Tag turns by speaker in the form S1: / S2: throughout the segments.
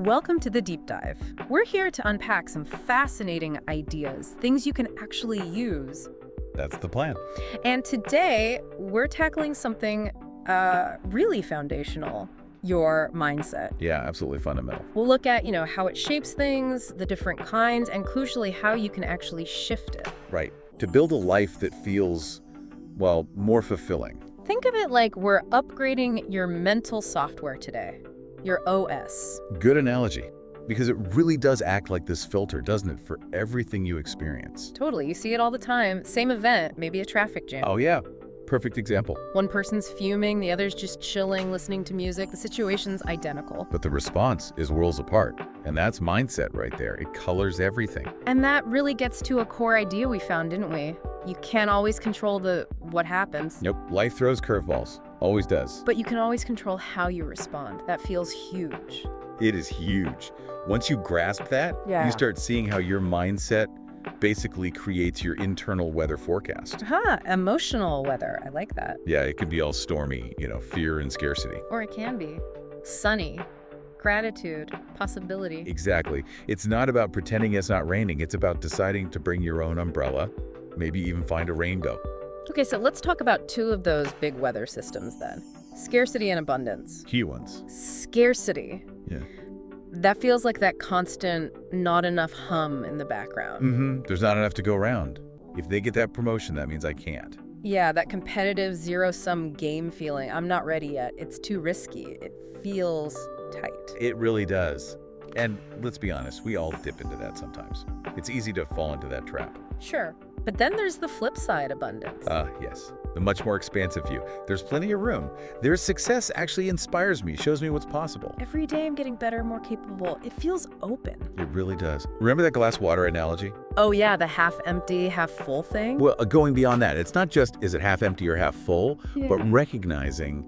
S1: Welcome to the Deep Dive. We're here to unpack some fascinating ideas, things you can actually use.
S2: That's the plan.
S1: And today, we're tackling something really foundational, your mindset.
S2: Yeah, absolutely fundamental.
S1: We'll look at, how it shapes things, the different kinds, and crucially, how you can actually shift it.
S2: Right. To build a life that feels, well, more fulfilling.
S1: Think of it like we're upgrading your mental software today, your OS.
S2: Good analogy. Because it really does act like this filter, doesn't it, for everything you experience.
S1: Totally. You see it all the time. Same event, maybe a traffic jam.
S2: Oh, yeah. Perfect example.
S1: One person's fuming, the other's just chilling, listening to music. The situation's identical.
S2: But the response is worlds apart. And that's mindset right there. It colors everything.
S1: And that really gets to a core idea we found, didn't we? You can't always control what happens.
S2: Nope. Life throws curveballs. Always does.
S1: But you can always control how you respond. That feels huge.
S2: It is huge. Once you grasp that,
S1: Yeah.
S2: you start seeing how your mindset basically creates your internal weather forecast.
S1: Emotional weather. I like that.
S2: Yeah, it could be all stormy, fear and scarcity.
S1: Or it can be sunny, gratitude, possibility.
S2: Exactly. It's not about pretending it's not raining. It's about deciding to bring your own umbrella, maybe even find a rainbow.
S1: Okay, so let's talk about two of those big weather systems then. Scarcity and abundance.
S2: Key ones.
S1: Scarcity.
S2: Yeah.
S1: That feels like that constant not enough hum in the background.
S2: There's not enough to go around. If they get that promotion, that means I can't.
S1: Yeah, that competitive zero-sum game feeling. I'm not ready yet. It's too risky. It feels tight.
S2: It really does. And let's be honest, we all dip into that sometimes. It's easy to fall into that trap.
S1: Sure. But then there's the flip side, abundance.
S2: Yes. The much more expansive view. There's plenty of room. Their success actually inspires me, shows me what's possible.
S1: Every day I'm getting better, more capable. It feels open.
S2: It really does. Remember that glass water analogy?
S1: Oh yeah, the half empty, half full thing?
S2: Well, going beyond that, it's not just is it half empty or half full, but recognizing,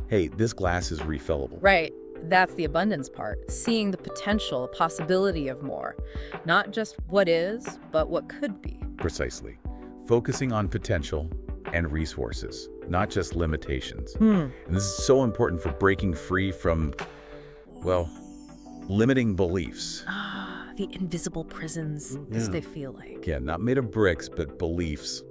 S2: hey, this glass is refillable.
S1: Right. That's the abundance part. Seeing the potential, possibility of more. Not just what is, but what could be.
S2: Precisely. Focusing on potential and resources, not just limitations.
S1: Hmm.
S2: And this is so important for breaking free from, well, limiting beliefs.
S1: The invisible prisons, as they feel like.
S2: Yeah, not made of bricks, but beliefs.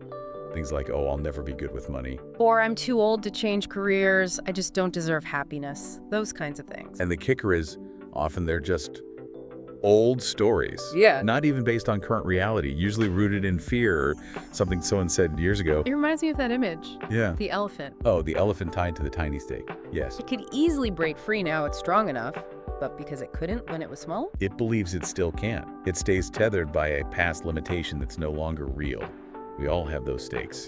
S2: Things like, oh, I'll never be good with money.
S1: Or I'm too old to change careers, I just don't deserve happiness. Those kinds of things.
S2: And the kicker is, often they're just old stories.
S1: Yeah.
S2: Not even based on current reality, usually rooted in fear or something someone said years ago.
S1: It reminds me of that image.
S2: Yeah.
S1: The elephant.
S2: Oh, the elephant tied to the tiny stake. Yes.
S1: It could easily break free now it's strong enough, but because it couldn't when it was small?
S2: It believes it still can. It stays tethered by a past limitation that's no longer real. We all have those stakes,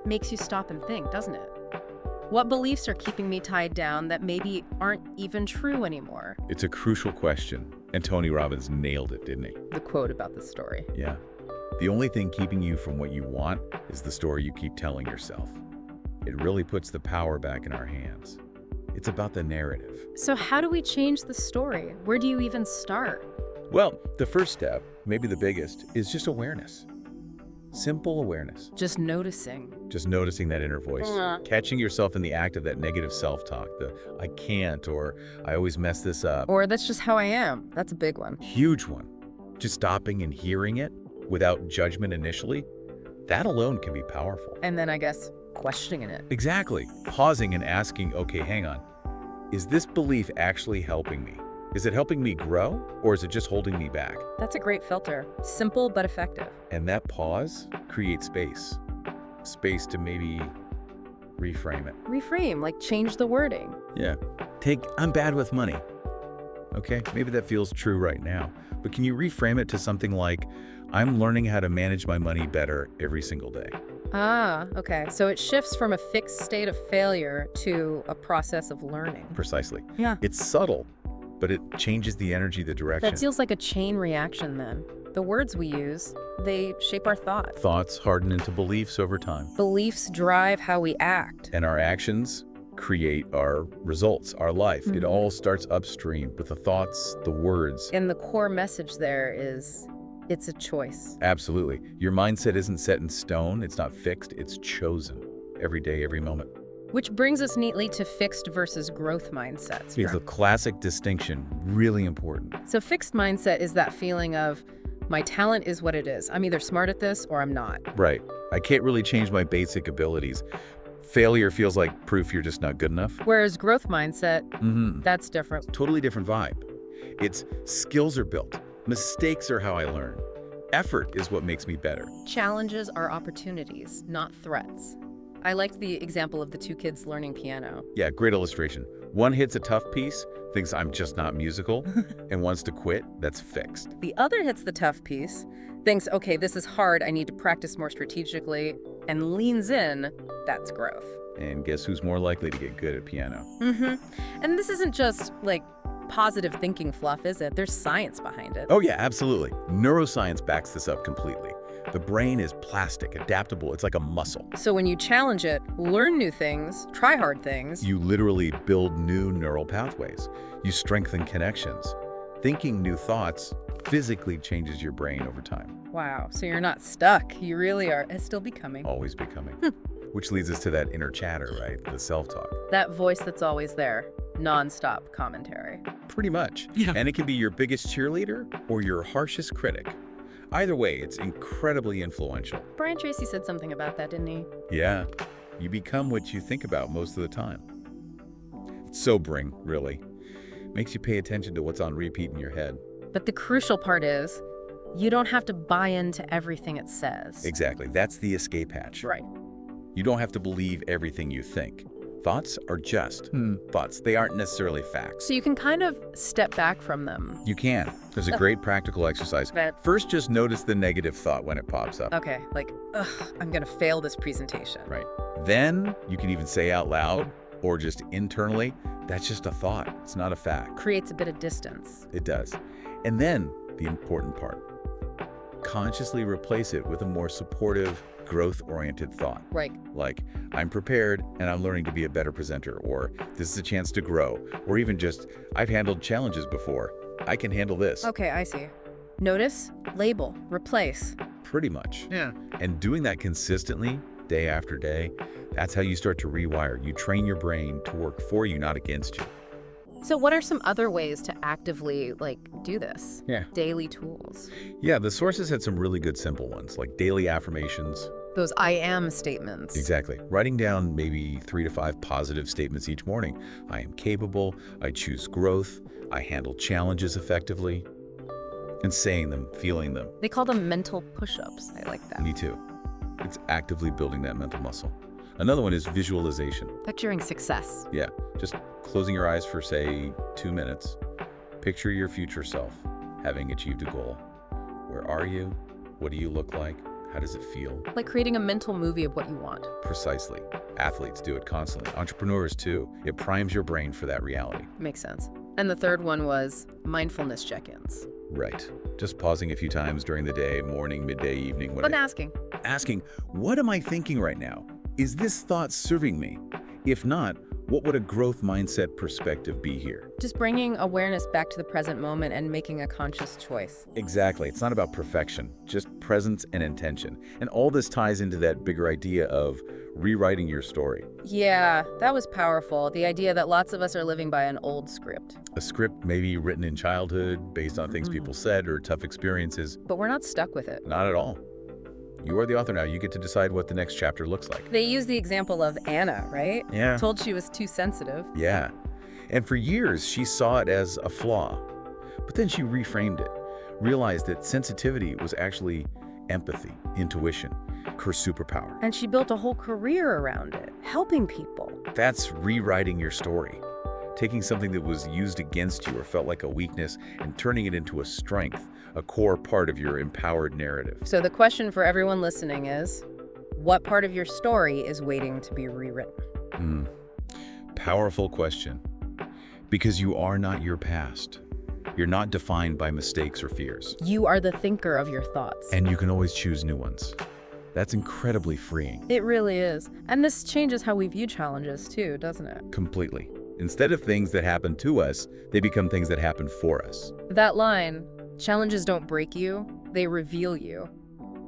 S1: Makes you stop and think, doesn't it? What beliefs are keeping me tied down that maybe aren't even true anymore?
S2: It's a crucial question, and Tony Robbins nailed it, didn't he?
S1: The quote about the story.
S2: Yeah. The only thing keeping you from what you want is the story you keep telling yourself. It really puts the power back in our hands. It's about the narrative.
S1: So how do we change the story? Where do you even start?
S2: Well, the first step, maybe the biggest, is just awareness. Simple awareness.
S1: Just noticing.
S2: Just noticing that inner voice. Catching yourself in the act of that negative self-talk, the I can't, or I always mess this up.
S1: Or that's just how I am. That's a big one.
S2: Huge one. Just stopping and hearing it without judgment initially, that alone can be powerful.
S1: And then I guess questioning it.
S2: Exactly. Pausing and asking, okay, hang on. Is this belief actually helping me? Is it helping me grow, or is it just holding me back?
S1: That's a great filter. Simple but effective.
S2: And that pause creates space. Space to maybe reframe it.
S1: Reframe, like change the wording.
S2: Yeah. Take, I'm bad with money. Okay, maybe that feels true right now. But can you reframe it to something like, I'm learning how to manage my money better every single day?
S1: Okay. So it shifts from a fixed state of failure to a process of learning.
S2: Precisely.
S1: Yeah.
S2: It's subtle, but it changes the energy, the direction.
S1: That feels like a chain reaction then. The words we use, they shape our thoughts.
S2: Thoughts harden into beliefs over time.
S1: Beliefs drive how we act.
S2: And our actions create our results, our life. It all starts upstream with the thoughts, the words.
S1: And the core message there is, it's a choice.
S2: Absolutely. Your mindset isn't set in stone. It's not fixed. It's chosen every day, every moment.
S1: Which brings us neatly to fixed versus growth mindsets.
S2: It's a classic distinction, really important.
S1: So fixed mindset is that feeling of, my talent is what it is. I'm either smart at this or I'm not.
S2: Right. I can't really change my basic abilities. Failure feels like proof you're just not good enough.
S1: Whereas growth mindset, that's different.
S2: Totally different vibe. It's skills are built. Mistakes are how I learn. Effort is what makes me better.
S1: Challenges are opportunities, not threats. I liked the example of the two kids learning piano.
S2: Yeah, great illustration. One hits a tough piece, thinks I'm just not musical, and wants to quit. That's fixed.
S1: The other hits the tough piece, thinks, okay, this is hard, I need to practice more strategically, and leans in. That's growth.
S2: And guess who's more likely to get good at piano?
S1: And this isn't just like positive thinking fluff, is it? There's science behind it.
S2: Oh yeah, absolutely. Neuroscience backs this up completely. The brain is plastic, adaptable. It's like a muscle.
S1: So when you challenge it, learn new things, try hard things.
S2: You literally build new neural pathways. You strengthen connections. Thinking new thoughts physically changes your brain over time.
S1: Wow, so you're not stuck. You really are still becoming.
S2: Always becoming. Which leads us to that inner chatter, right? The self-talk.
S1: That voice that's always there. Non-stop commentary.
S2: Pretty much.
S3: Yeah.
S2: And it can be your biggest cheerleader or your harshest critic. Either way, it's incredibly influential.
S1: Brian Tracy said something about that, didn't he?
S2: Yeah. You become what you think about most of the time. It's sobering, really. Makes you pay attention to what's on repeat in your head.
S1: But the crucial part is, you don't have to buy into everything it says.
S2: Exactly. That's the escape hatch.
S1: Right.
S2: You don't have to believe everything you think. Thoughts are just thoughts. They aren't necessarily facts.
S1: So you can kind of step back from them.
S2: You can. There's a great practical exercise. First, just notice the negative thought when it pops up.
S1: Okay, like, ugh, I'm gonna fail this presentation.
S2: Right. Then you can even say out loud or just internally, that's just a thought. It's not a fact.
S1: Creates a bit of distance.
S2: It does. And then the important part, consciously replace it with a more supportive, growth-oriented thought.
S1: Right.
S2: Like, I'm prepared and I'm learning to be a better presenter, or this is a chance to grow, or even just, I've handled challenges before. I can handle this.
S1: Okay, I see. Notice, label, replace.
S2: Pretty much.
S3: Yeah.
S2: And doing that consistently, day after day, that's how you start to rewire. You train your brain to work for you, not against you.
S1: So what are some other ways to actively, do this?
S2: Yeah.
S1: Daily tools.
S2: Yeah, the sources had some really good simple ones, like daily affirmations.
S1: Those I am statements.
S2: Exactly. Writing down maybe 3 to 5 positive statements each morning. I am capable, I choose growth, I handle challenges effectively. And saying them, feeling them.
S1: They call them mental push-ups. I like that.
S2: Me too. It's actively building that mental muscle. Another one is visualization.
S1: Picturing success.
S2: Yeah, just closing your eyes for, say, 2 minutes. Picture your future self having achieved a goal. Where are you? What do you look like? How does it feel?
S1: Like creating a mental movie of what you want.
S2: Precisely. Athletes do it constantly. Entrepreneurs too. It primes your brain for that reality.
S1: Makes sense. And the third one was mindfulness check-ins.
S2: Right. Just pausing a few times during the day, morning, midday, evening.
S1: But asking.
S2: Asking, what am I thinking right now? Is this thought serving me? If not, what would a growth mindset perspective be here?
S1: Just bringing awareness back to the present moment and making a conscious choice.
S2: Exactly. It's not about perfection, just presence and intention. And all this ties into that bigger idea of rewriting your story.
S1: Yeah, that was powerful. The idea that lots of us are living by an old script.
S2: A script maybe written in childhood, based on things people said or tough experiences.
S1: But we're not stuck with it.
S2: Not at all. You are the author now. You get to decide what the next chapter looks like.
S1: They use the example of Anna, right?
S2: Yeah.
S1: Told she was too sensitive.
S2: Yeah. And for years, she saw it as a flaw. But then she reframed it, realized that sensitivity was actually empathy, intuition, her superpower.
S1: And she built a whole career around it, helping people.
S2: That's rewriting your story. Taking something that was used against you or felt like a weakness and turning it into a strength, a core part of your empowered narrative.
S1: So the question for everyone listening is, what part of your story is waiting to be rewritten?
S2: Powerful question. Because you are not your past. You're not defined by mistakes or fears.
S1: You are the thinker of your thoughts.
S2: And you can always choose new ones. That's incredibly freeing.
S1: It really is. And this changes how we view challenges too, doesn't it?
S2: Completely. Instead of things that happen to us, they become things that happen for us.
S1: That line, challenges don't break you, they reveal you.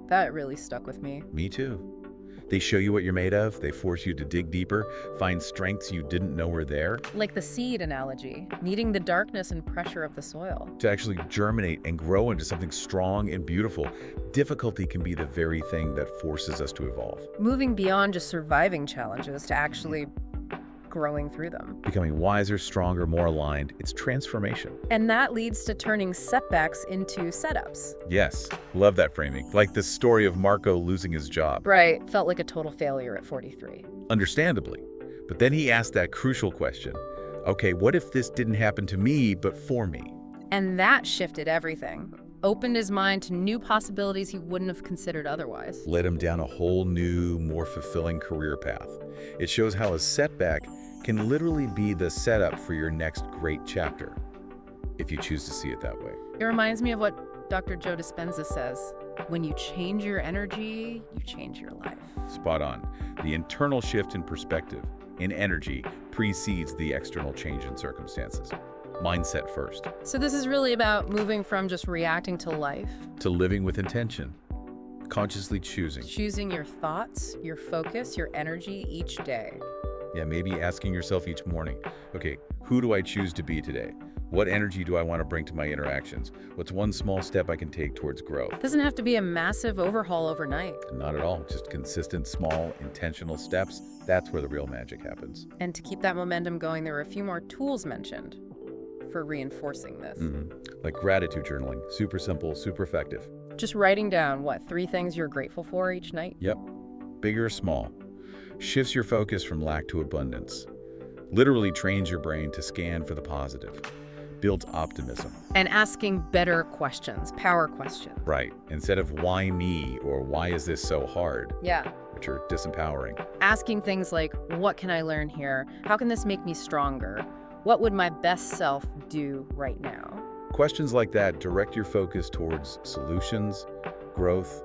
S1: That really stuck with me.
S2: Me too. They show you what you're made of. They force you to dig deeper, find strengths you didn't know were there,
S1: Like the seed analogy, needing the darkness and pressure of the soil.
S2: to actually germinate and grow into something strong and beautiful. Difficulty can be the very thing that forces us to evolve,
S1: Moving beyond just surviving challenges to actually growing through them.
S2: becoming wiser, stronger, more aligned. It's transformation.
S1: And that leads to turning setbacks into setups.
S2: Yes, love that framing. Like the story of Marco losing his job.
S1: Right, felt like a total failure at 43.
S2: Understandably. But then he asked that crucial question. Okay, what if this didn't happen to me, but for me?
S1: And that shifted everything. Opened his mind to new possibilities he wouldn't have considered otherwise.
S2: Led him down a whole new, more fulfilling career path. It shows how a setback can literally be the setup for your next great chapter, if you choose to see it that way.
S1: It reminds me of what Dr. Joe Dispenza says. When you change your energy, you change your life.
S2: Spot on. The internal shift in perspective, in energy, precedes the external change in circumstances. Mindset first.
S1: So this is really about moving from just reacting to life,
S2: To living with intention, consciously choosing.
S1: choosing your thoughts, your focus, your energy each day.
S2: Yeah, maybe asking yourself each morning, okay, who do I choose to be today? What energy do I want to bring to my interactions? What's one small step I can take towards growth?
S1: It doesn't have to be a massive overhaul overnight.
S2: Not at all. Just consistent, small, intentional steps. That's where the real magic happens.
S1: And to keep that momentum going, there are a few more tools mentioned for reinforcing this.
S2: Like gratitude journaling. Super simple, super effective.
S1: Just writing down, 3 things you're grateful for each night?
S2: Yep. Big or small. Shifts your focus from lack to abundance. Literally trains your brain to scan for the positive. Builds optimism.
S1: And asking better questions, power questions.
S2: Right. Instead of why me or why is this so hard,
S1: Yeah.
S2: which are disempowering.
S1: Asking things like, what can I learn here? How can this make me stronger? What would my best self do right now?
S2: Questions like that direct your focus towards solutions, growth,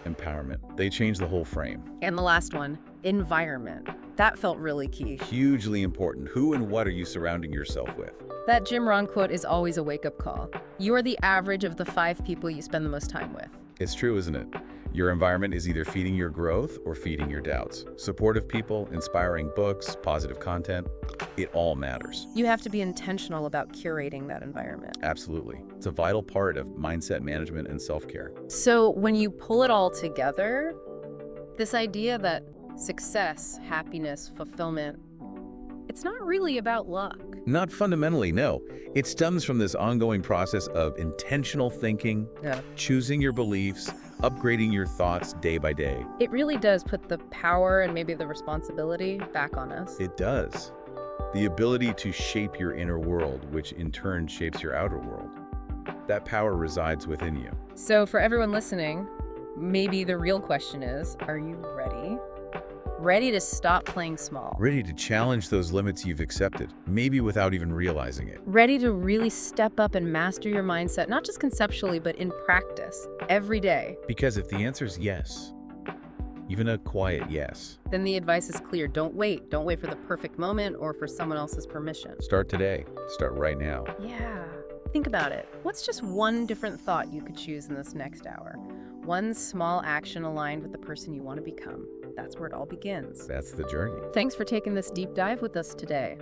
S2: empowerment. They change the whole frame.
S1: And the last one, environment. That felt really key.
S2: Hugely important. Who and what are you surrounding yourself with?
S1: That Jim Rohn quote is always a wake-up call. You are the average of the 5 people you spend the most time with.
S2: It's true, isn't it? Your environment is either feeding your growth or feeding your doubts. Supportive people, inspiring books, positive content, it all matters.
S1: You have to be intentional about curating that environment.
S2: Absolutely. It's a vital part of mindset management and self-care.
S1: So when you pull it all together, this idea that success, happiness, fulfillment, it's not really about luck.
S2: Not fundamentally, no. It stems from this ongoing process of intentional thinking,
S1: Yeah.
S2: choosing your beliefs, upgrading your thoughts day by day.
S1: It really does put the power and maybe the responsibility back on us.
S2: It does. The ability to shape your inner world, which in turn shapes your outer world. That power resides within you.
S1: So for everyone listening, maybe the real question is, are you ready? Ready to stop playing small?
S2: Ready to challenge those limits you've accepted, maybe without even realizing it.
S1: Ready to really step up and master your mindset, not just conceptually, but in practice, every day?
S2: Because if the answer is yes, even a quiet yes,
S1: Then the advice is clear. Don't wait. Don't wait for the perfect moment or for someone else's permission.
S2: start today. Start right now.
S1: Yeah. Think about it. What's just one different thought you could choose in this next hour? One small action aligned with the person you want to become. That's where it all begins.
S2: That's the journey.
S1: Thanks for taking this deep dive with us today.